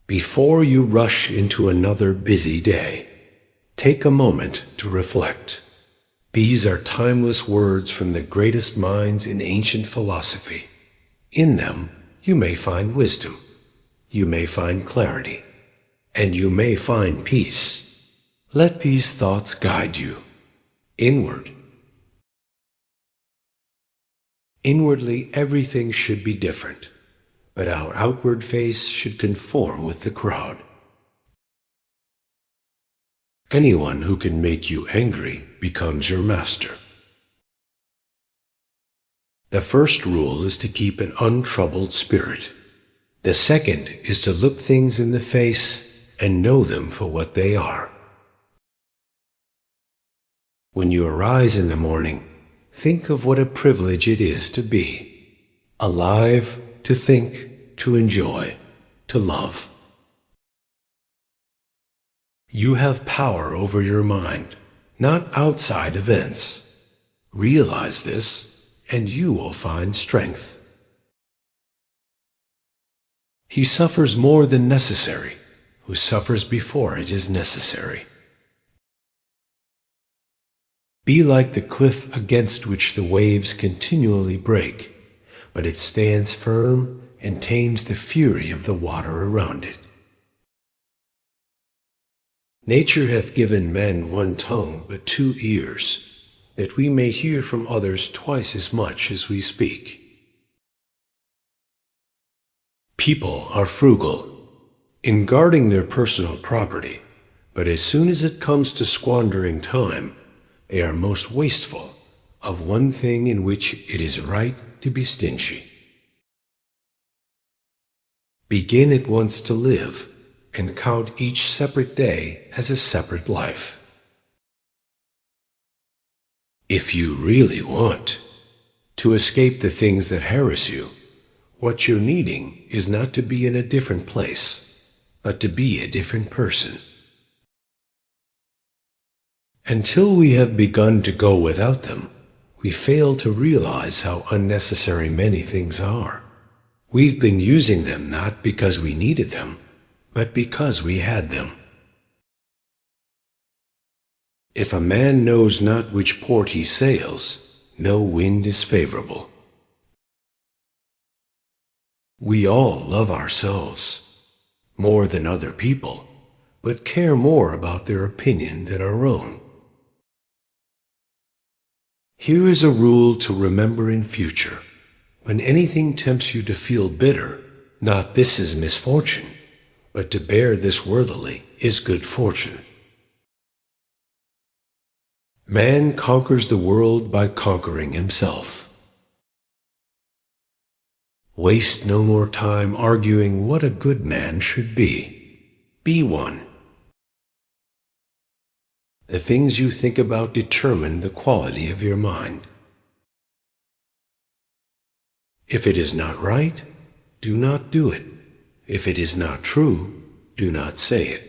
Before you rush into another busy day, take a moment to reflect. These are timeless words from the greatest minds in ancient philosophy. In them, you may find wisdom, you may find clarity, and you may find peace. Let these thoughts guide you inward. Inwardly, everything should be different, but our outward face should conform with the crowd. Anyone who can make you angry becomes your master. The first rule is to keep an untroubled spirit. The second is to look things in the face and know them for what they are. When you arise in the morning, think of what a privilege it is to be alive, to think, to enjoy, to love. You have power over your mind, not outside events. Realize this, and you will find strength. He suffers more than necessary, who suffers before it is necessary. Be like the cliff against which the waves continually break, but it stands firm and tames the fury of the water around it. Nature hath given men one tongue but 2 ears, that we may hear from others twice as much as we speak. People are frugal in guarding their personal property, but as soon as it comes to squandering time, they are most wasteful of one thing in which it is right to be stingy. Begin at once to live, and count each separate day as a separate life. If you really want to escape the things that harass you, what you're needing is not to be in a different place, but to be a different person. Until we have begun to go without them, we fail to realize how unnecessary many things are. We've been using them not because we needed them, but because we had them. If a man knows not which port he sails, no wind is favorable. We all love ourselves more than other people, but care more about their opinion than our own. Here is a rule to remember in future. When anything tempts you to feel bitter, not this is misfortune, but to bear this worthily is good fortune. Man conquers the world by conquering himself. Waste no more time arguing what a good man should be. Be one. The things you think about determine the quality of your mind. If it is not right, do not do it. If it is not true, do not say it.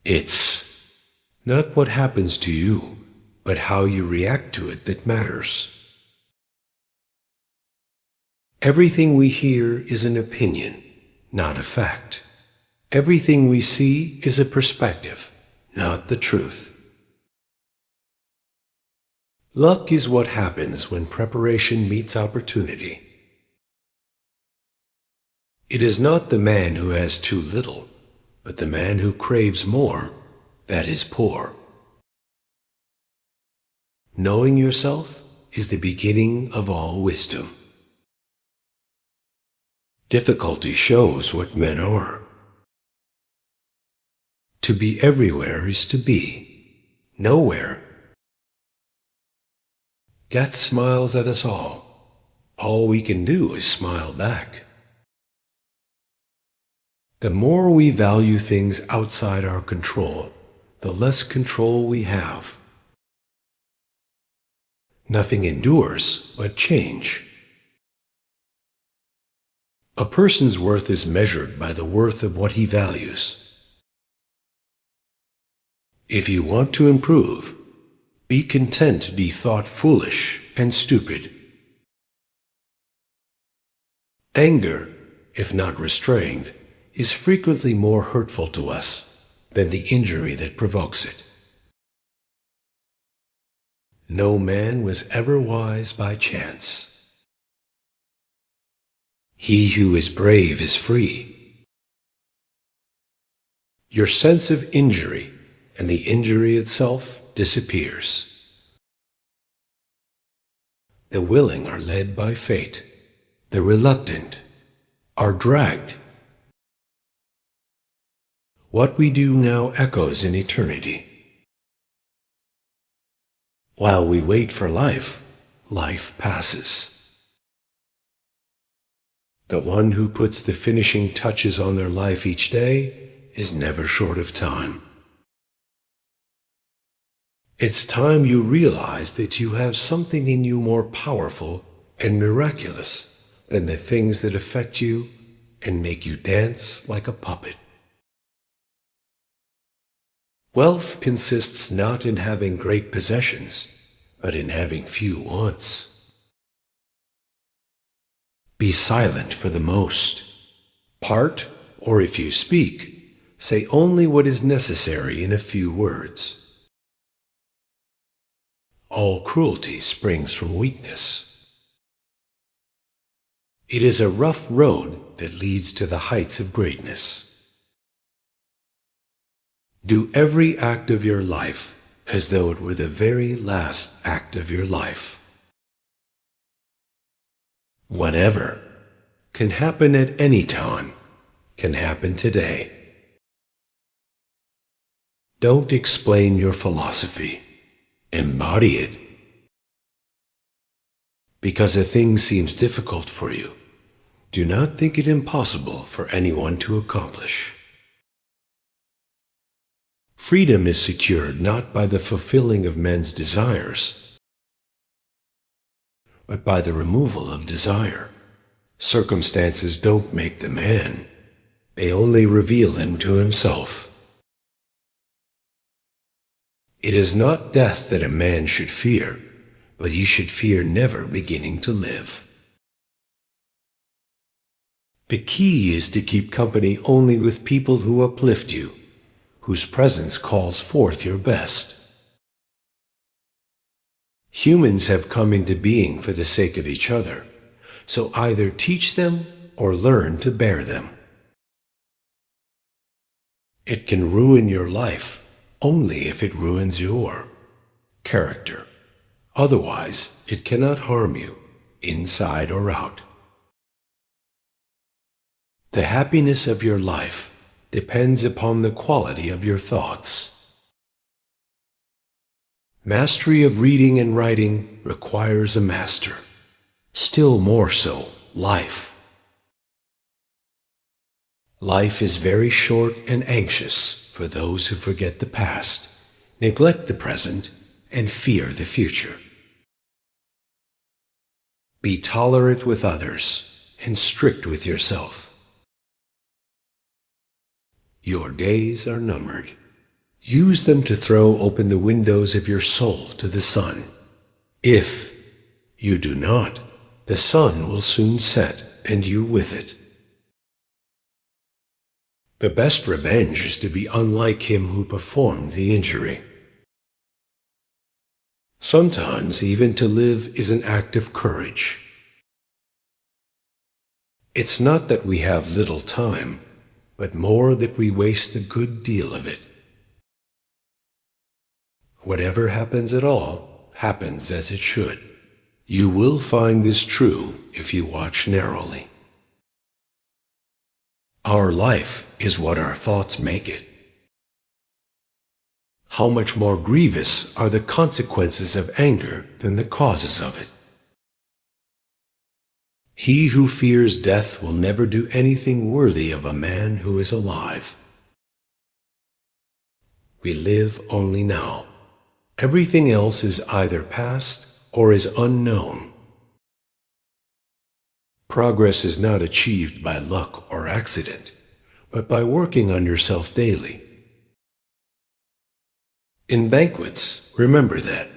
It's not what happens to you, but how you react to it that matters. Everything we hear is an opinion, not a fact. Everything we see is a perspective, not the truth. Luck is what happens when preparation meets opportunity. It is not the man who has too little, but the man who craves more that is poor. Knowing yourself is the beginning of all wisdom. Difficulty shows what men are. To be everywhere is to be nowhere. Death smiles at us all. All we can do is smile back. The more we value things outside our control, the less control we have. Nothing endures but change. A person's worth is measured by the worth of what he values. If you want to improve, be content to be thought foolish and stupid. Anger if not restrained, is frequently more hurtful to us than the injury that provokes it. No man was ever wise by chance. He who is brave is free. Your sense of injury and the injury itself disappears. The willing are led by fate. The reluctant are dragged. What we do now echoes in eternity. While we wait for life, life passes. The one who puts the finishing touches on their life each day is never short of time. It's time you realize that you have something in you more powerful and miraculous than the things that affect you and make you dance like a puppet. Wealth consists not in having great possessions, but in having few wants. Be silent for the most. Part, or if you speak, say only what is necessary in a few words. All cruelty springs from weakness. It is a rough road that leads to the heights of greatness. Do every act of your life as though it were the very last act of your life. Whatever can happen at any time can happen today. Don't explain your philosophy. Embody it. Because a thing seems difficult for you, do not think it impossible for anyone to accomplish. Freedom is secured not by the fulfilling of men's desires, but by the removal of desire. Circumstances don't make the man. They only reveal him to himself. It is not death that a man should fear, but he should fear never beginning to live. The key is to keep company only with people who uplift you, whose presence calls forth your best. Humans have come into being for the sake of each other, so either teach them or learn to bear them. It can ruin your life only if it ruins your character. Otherwise, it cannot harm you, inside or out. The happiness of your life depends upon the quality of your thoughts. Mastery of reading and writing requires a master. Still more so, life. Life is very short and anxious for those who forget the past, neglect the present, and fear the future. Be tolerant with others and strict with yourself. Your days are numbered. Use them to throw open the windows of your soul to the sun. If you do not, the sun will soon set, and you with it. The best revenge is to be unlike him who performed the injury. Sometimes even to live is an act of courage. It's not that we have little time, but more that we waste a good deal of it. Whatever happens at all, happens as it should. You will find this true if you watch narrowly. Our life is what our thoughts make it. How much more grievous are the consequences of anger than the causes of it? He who fears death will never do anything worthy of a man who is alive. We live only now. Everything else is either past or is unknown. Progress is not achieved by luck or accident, but by working on yourself daily. In banquets, remember that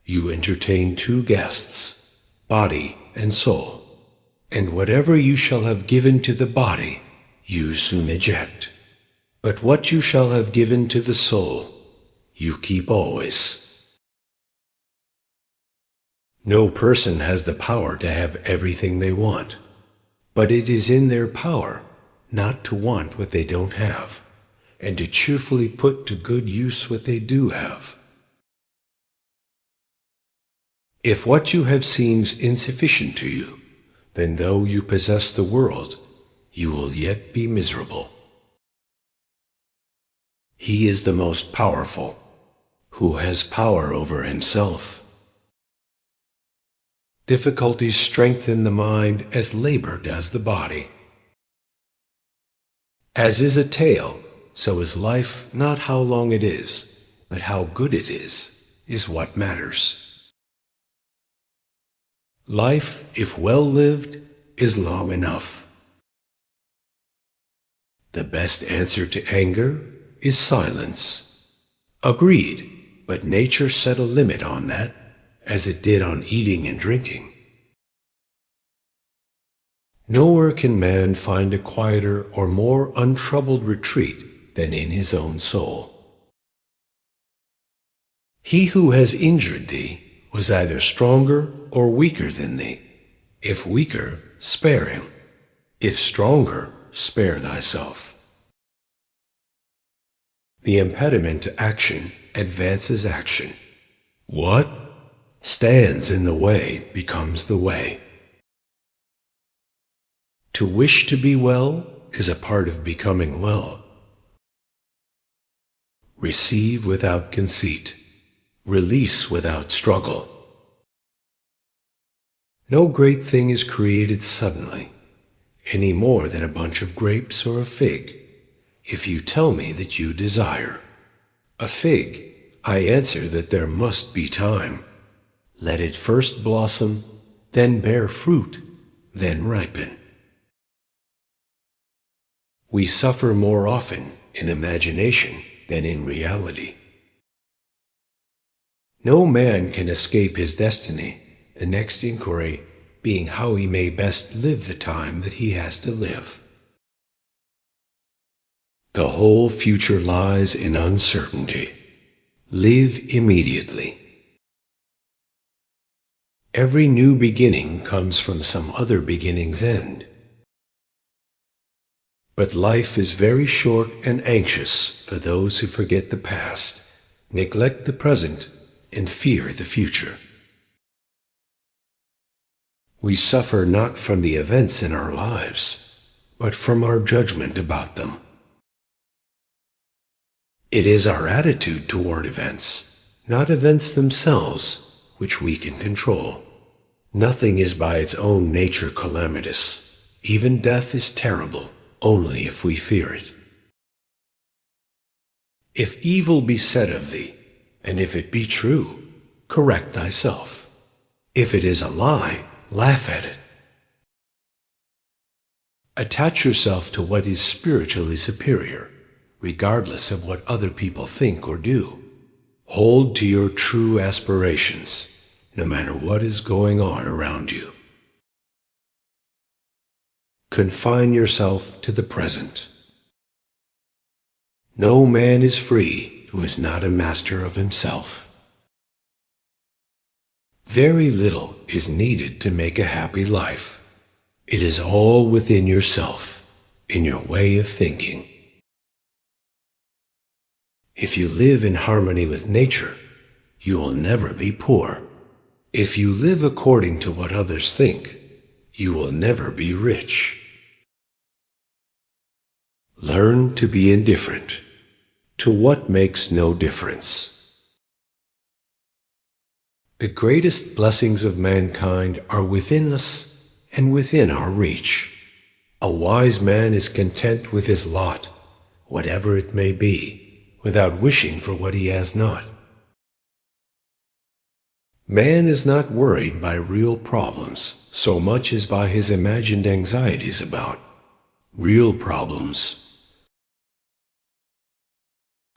you entertain two guests, body and soul. And whatever you shall have given to the body, you soon eject. But what you shall have given to the soul, you keep always. No person has the power to have everything they want, but it is in their power not to want what they don't have, and to cheerfully put to good use what they do have. If what you have seems insufficient to you, then though you possess the world, you will yet be miserable. He is the most powerful, who has power over himself. Difficulties strengthen the mind as labor does the body. As is a tale, so is life not how long it is, but how good it is what matters. Life, if well lived, is long enough. The best answer to anger is silence. Agreed, but nature set a limit on that, as it did on eating and drinking. Nowhere can man find a quieter or more untroubled retreat than in his own soul. He who has injured thee was either stronger or weaker than thee. If weaker, spare him. If stronger, spare thyself. The impediment to action advances action. What stands in the way becomes the way. To wish to be well is a part of becoming well. Receive without conceit. Release without struggle. No great thing is created suddenly, any more than a bunch of grapes or a fig. If you tell me that you desire a fig, I answer that there must be time. Let it first blossom, then bear fruit, then ripen. We suffer more often in imagination than in reality. No man can escape his destiny, the next inquiry being how he may best live the time that he has to live. The whole future lies in uncertainty. Live immediately. Every new beginning comes from some other beginning's end. But life is very short and anxious for those who forget the past, neglect the present, and fear the future. We suffer not from the events in our lives, but from our judgment about them. It is our attitude toward events, not events themselves, which we can control. Nothing is by its own nature calamitous. Even death is terrible, only if we fear it. If evil be said of thee, and if it be true, correct thyself. If it is a lie, laugh at it. Attach yourself to what is spiritually superior, regardless of what other people think or do. Hold to your true aspirations, no matter what is going on around you. Confine yourself to the present. No man is free who is not a master of himself. Very little is needed to make a happy life. It is all within yourself, in your way of thinking. If you live in harmony with nature, you will never be poor. If you live according to what others think, you will never be rich. Learn to be indifferent to what makes no difference. The greatest blessings of mankind are within us and within our reach. A wise man is content with his lot, whatever it may be, without wishing for what he has not. Man is not worried by real problems so much as by his imagined anxieties about real problems.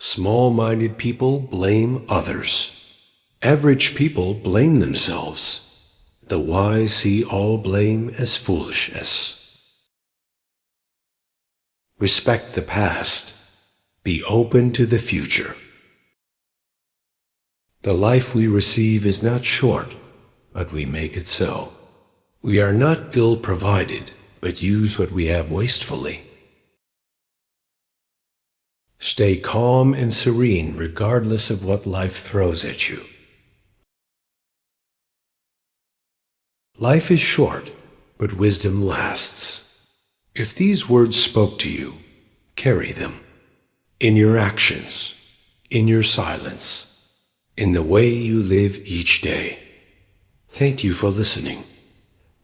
Small-minded people blame others. Average people blame themselves. The wise see all blame as foolishness. Respect the past. Be open to the future. The life we receive is not short, but we make it so. We are not ill-provided, but use what we have wastefully. Stay calm and serene regardless of what life throws at you. Life is short, but wisdom lasts. If these words spoke to you, carry them. In your actions, in your silence, in the way you live each day. Thank you for listening.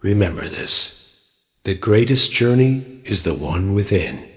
Remember this: the greatest journey is the one within.